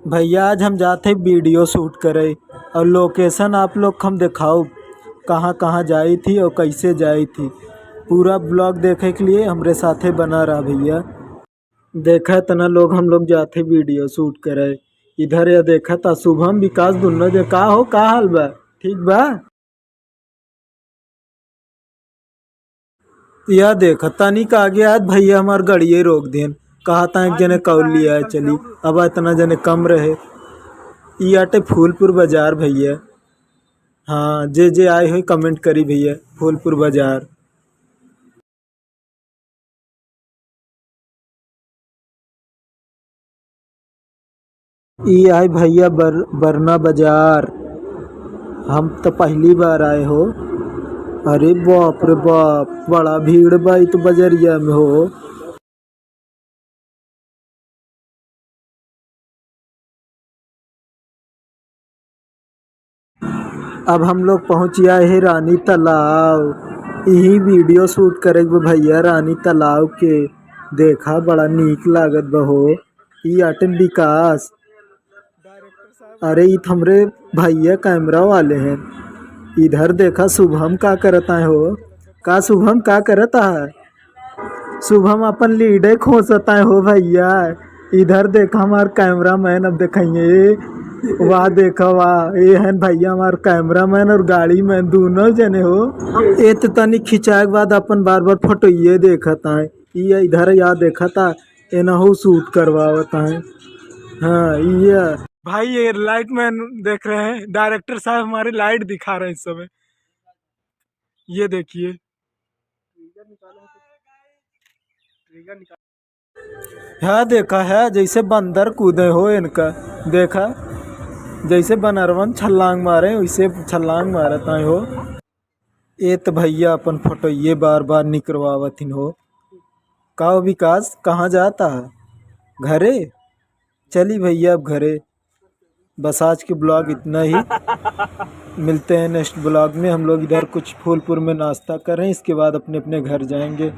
भैया आज हम जाते वीडियो शूट करे और लोकेशन आप लोग हम दिखाओ कहाँ कहाँ जाई थी और कैसे जाई थी। पूरा ब्लॉग देखे के लिए हमरे साथे बना रहा भैया। देखा तना लोग हम लोग जाते वीडियो शूट करे इधर या देखा था शुभम विकास दोनों जे का हो का हाल बा ठीक बा। यह देखा तनिक आगे आज भैया हमार गाड़िए रोक देन कहा था एक जने कौल लिया है चली अब इतना जने कम रहे। ई आटे फूलपुर बाजार भैया। हाँ जे आए हुए कमेंट करी भैया फूलपुर बाजार। ई आए भैया बरना बाजार। हम तो पहली बार आए हो। अरे बाप रे बाप बड़ा भीड़ भाई तो बजरिया में हो। अब हम लोग पहुँच आए हैं रानी तालाब। यही वीडियो शूट करेंगे भैया रानी तालाब के। देखा बड़ा नीक लागत बहो। ई आटन विकास। अरे ये हमरे भैया कैमरा वाले हैं। इधर देखा शुभम का करता है हो का शुभम का करता है। शुभम अपन लीडे खोसता है हो भैया। इधर देखा हमार कैमरा मैन अब दिखाइए वाह देखा वाह ये है भैया हमार कैमरा मैन और गाड़ी मैन दोनों जने हो। ये तो तनी खिंचाए के बाद अपन बार बार फोटो ये देखता है ये इधर याद देखा था एनहु शूट करवाता है। हाँ ये भाई ये लाइट मैन देख रहे हैं डायरेक्टर साहब हमारे लाइट दिखा रहे हैं इस समय। ये देखिए है देखा है जैसे बंदर कूदे हो इनका। देखा जैसे बनरवन छलांग मारे वैसे छलांग मारता है हो। ये तो भैया अपन फोटो ये बार बार निकलवावतिन हो। का विकास कहाँ जाता है घरे। चली भैया अब घरे। बस आज के ब्लॉग इतना ही। मिलते हैं नेक्स्ट ब्लॉग में। हम लोग इधर कुछ फूलपुर में नाश्ता कर रहे हैं इसके बाद अपने अपने घर जाएंगे।